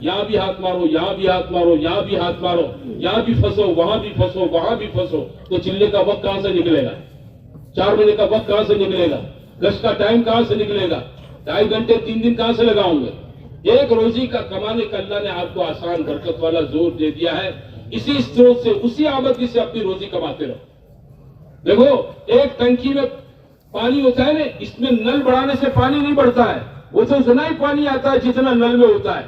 یہاں بھی ہاتھ مارو، یہاں بھی ہاتھ مارو، یہاں بھی ہاتھ مارو، یہاں بھی پھنسو، وہاں بھی پھنسو، وہاں بھی پھنسو، تو چلنے کا وقت کہاں سے نکلے گا؟ 4 مہینے کا وقت کہاں سے نکلے گا؟ گشت کا ٹائم کہاں سے نکلے گا؟ 2.5 گھنٹے 3 دن کہاں سے لگاؤں گے؟ ایک روزی کا کمانے کا اللہ نے آپ کو آسان برکت والا زور دے دیا ہے، اسی سروت سے، اسی آمدنی سے اپنی روزی کماتے رہو۔ دیکھو ایک ٹنکی میں پانی ہوتا ہے نا، اس میں نل بڑھانے سے پانی نہیں بڑھتا ہے، وہ تو اتنا ہی پانی آتا ہے جتنا نل میں ہوتا ہے۔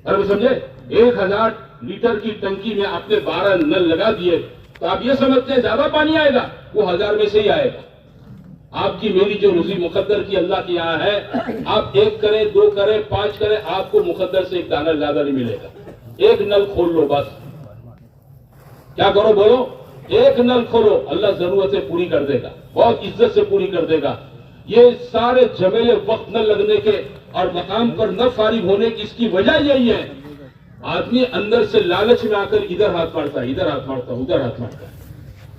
اور سمجھے 1000 لیٹر کی ٹنکی میں آپ نے 12 نل لگا دیے تو آپ یہ سمجھتے ہیں زیادہ پانی آئے گا؟ وہ 1000 میں سے ہی آئے گا۔ آپ کی میری جو روزی مقدر کی اللہ کے یہاں ہے، آپ 1 کریں 2 کریں 5 کریں، آپ کو مقدر سے 1 دانہ زیادہ نہیں ملے گا۔ ایک نل کھول لو بس، کیا کرو بولو؟ ایک نل کھولو، اللہ ضرورتیں پوری کر دے گا، بہت عزت سے پوری کر دے گا۔ یہ سارے جھمیلے وقت نہ لگنے کے اور مقام پر نہ فارغ ہونے کی اس کی وجہ یہی ہے، آدمی اندر سے لالچ میں آ کر ادھر ہاتھ مارتا ہے، ادھر ہاتھ مارتا ہے، ادھر ہاتھ مارتا ہے۔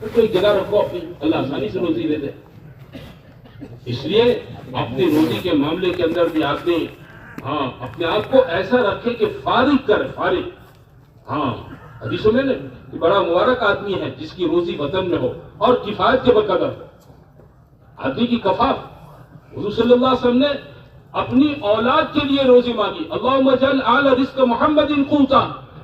تو کوئی جگہ رکھو اپنی، اللہ آسانی سے روزی دے دے۔ اس لیے اپنی روزی کے معاملے کے اندر بھی آدمی اپنے آپ کو ایسا رکھے کہ فارغ کرے، فارغ۔ حدیثوں میں کہ بڑا مبارک آدمی ہے جس کی روزی وطن میں ہو اور کفایت کے بقدر ہو، آدمی کی کفاف۔ حضور صلی اللہ علیہ وسلم نے اپنی اولاد کے لیے روزی مانگی، اللہم اجعل آل رزق محمد قوتا،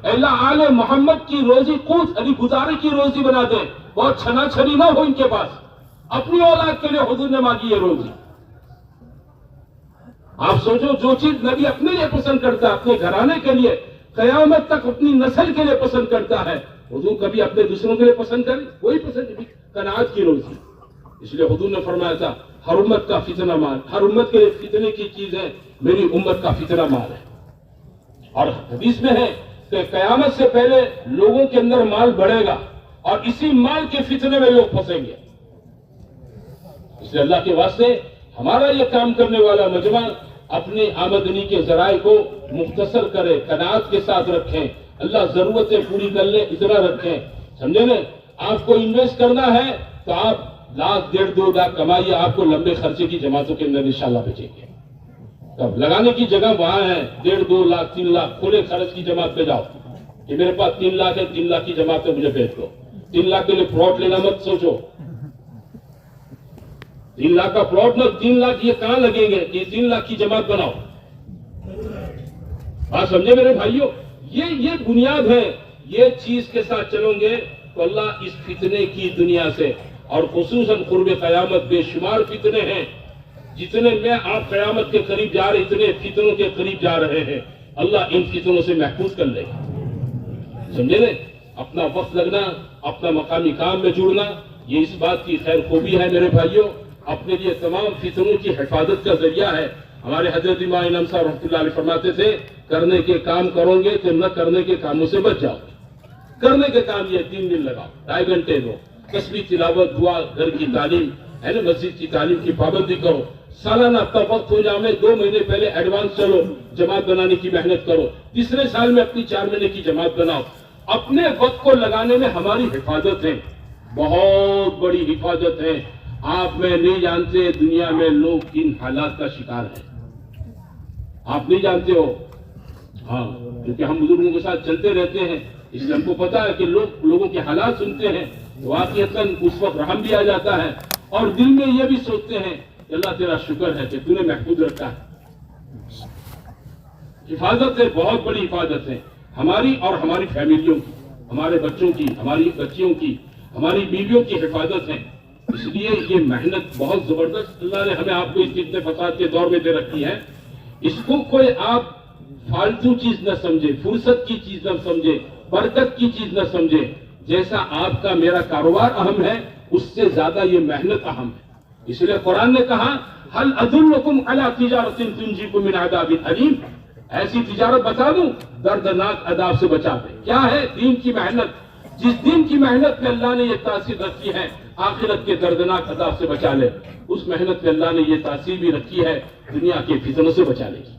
اے اللہ آل محمد کی روزی قوت، یعنی گزارے کی روزی بنا دیں، بہت چھنا چھنی نہ ہو ان کے پاس۔ اپنی اولاد کے لیے حضور نے مانگی ہے روزی۔ آپ سوچو جو چیز نبی اپنے لیے پسند کرتا ہے، اپنے گھرانے کے لیے، قیامت تک اپنی نسل کے لیے پسند کرتا ہے، حضور کبھی اپنے دوسروں کے لیے پسند کرے؟ کوئی پسند نہیں، قناعت کی روزی۔ اس لیے حضور نے فرمایا تھا ہر امت کا فتنہ مال، ہر امت کے لیے فتنے کی چیز ہے، میری امت کا فتنہ مال ہے۔ اور حدیث میں ہے کہ قیامت سے پہلے لوگوں کے اندر مال بڑھے گا اور اسی مال کے فتنے میں لوگ پھنسیں گے۔ اس لیے اللہ کے واسطے ہمارا یہ کام کرنے والا مجمع اپنی آمدنی کے ذرائع کو مختصر کرے، قناعت کے ساتھ رکھیں، اللہ ضرورتیں پوری کر لے اتنا رکھیں، سمجھے نا؟ آپ کو انویسٹ کرنا ہے تو آپ 1,00,000 1.5 2 لاکھ کمائیے، آپ کو لمبے خرچے کی جماعتوں کے اندر انشاءاللہ بچیں گے۔ تب لگانے کی جگہ وہاں ہے، 1.5 2 لاکھ 3 لاکھ کھلے خرچ کی جماعت پہ جاؤ کہ میرے پاس 3 لاکھ ہے، 3 لاکھ کی جماعت پہ مجھے بھیج دو۔ 3 لاکھ کے لیے پلاٹ لینا مت سوچو، 3 لاکھ کا پلاٹ نہ، 3 لاکھ یہ کہاں لگیں گے کہ 3 لاکھ کی جماعت بناؤ۔ بات سمجھے میرے بھائیوں؟ یہ بنیاد ہے، یہ چیز کے ساتھ چلو گے تو اللہ اس فتنے کی دنیا سے، اور خصوصاً قرب قیامت بے شمار فتنے ہیں، جتنے میں آپ قیامت کے قریب جا رہے اتنے فتنوں کے قریب جا رہے ہیں، اللہ ان فتنوں سے محفوظ کر لے گا۔ سمجھے نا؟ اپنا وقت لگنا، اپنا مقامی کام میں جڑنا، یہ اس بات کی خیر خوبی ہے میرے بھائیوں، اپنے لیے تمام فتنوں کی حفاظت کا ذریعہ ہے۔ ہمارے حضرت امام انعام صاحب رحمۃ اللہ علیہ فرماتے تھے کرنے کے کام کرو گے تو نہ کرنے کے کاموں سے بچ جاؤ گے۔ کرنے کے کام یہ 3 دن لگاؤ، 2.5 گھنٹے دو، تسبیح تلاوت دعا، گھر کی تعلیم ہے نا، مسجد کی تعلیم کی پابندی کرو، سالانہ اپنا وقت ہو جاؤ میں 2 مہینے پہلے ایڈوانس چلو، جماعت بنانے کی محنت کرو، تیسرے سال میں اپنی 4 مہینے کی جماعت بناؤ۔ اپنے وقت کو لگانے میں ہماری حفاظت ہے، بہت بڑی حفاظت ہے۔ آپ میں نہیں جانتے دنیا میں لوگ کن حالات کا شکار ہیں، آپ نہیں جانتے ہو، کیونکہ ہم بزرگوں کے ساتھ چلتے رہتے ہیں، اس لیے ہم کو پتا ہے کہ لوگوں کے حالات سنتے ہیں تو واقعتاً اس وقت رحم بھی آ جاتا ہے، اور دل میں یہ بھی سوچتے ہیں کہ اللہ تیرا شکر ہے کہ تو نے محفوظ رکھا ہے۔ حفاظت ہے، بہت بڑی حفاظت ہے ہماری اور ہماری فیملیوں کی، ہمارے بچوں کی، ہماری بچیوں کی، ہماری بیویوں کی حفاظت ہے۔ اس لیے یہ محنت بہت زبردست اللہ نے ہمیں آپ کو اس فتنے فساد کے دور میں دے رکھی ہے۔ اس کو کوئی آپ فالتو چیز نہ سمجھے، فرصت کی چیز نہ سمجھے، برکت کی چیز نہ سمجھے۔ جیسا آپ کا میرا کاروبار اہم ہے، اس سے زیادہ یہ محنت اہم ہے۔ اس لیے قرآن نے کہا هل ادلکم علی تجارۃ تنجیکم من عذاب علیم، ایسی تجارت بتا دوں دردناک عذاب سے بچا دے۔ کیا ہے؟ دین کی محنت۔ جس دین کی محنت میں اللہ نے یہ تاثیر رکھی ہے آخرت کے دردناک عذاب سے بچا لے، اس محنت میں اللہ نے یہ تاثیر بھی رکھی ہے دنیا کے فتنوں سے بچا لے گی،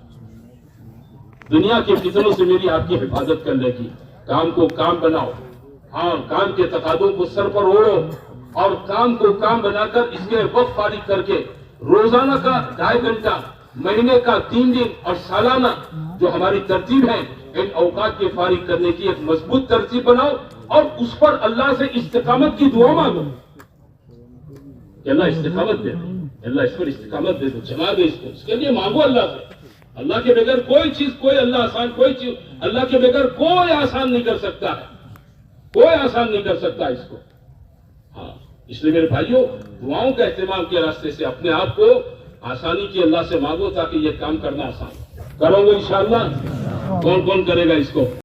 دنیا کے فتنوں سے میری آپ کی حفاظت کر لے گی۔ کام کو کام بناؤ، کام کے تقاضوں کو سر پر اوڑھو، اور کام کو کام بنا کر اس کے وقت فارغ کر کے روزانہ کا 2.5 گھنٹہ، مہینے کا 3 دن اور سالانہ جو ہماری ترتیب ہے ان اوقات کے فارغ کرنے کی ایک مضبوط ترتیب بناؤ اور اس پر اللہ سے استقامت کی دعا مانگو کہ اللہ استقامت دے دے، اللہ اس پر استقامت دے دے، جما دے اس کو، اس کے لیے مانگو اللہ سے۔ اللہ کے بغیر کوئی چیز، کوئی اللہ آسان، کوئی چیز اللہ کے بغیر کوئی آسان نہیں کر سکتا ہے، کوئی آسان نہیں کر سکتا اس کو۔ ہاں، اس لیے میرے بھائیوں، دعاؤں کا اہتمام کے راستے سے اپنے آپ کو آسانی کی اللہ سے مانگو تاکہ یہ کام کرنا آسان ہو۔ کرو گے انشاءاللہ؟ کون کون کرے گا اس کو؟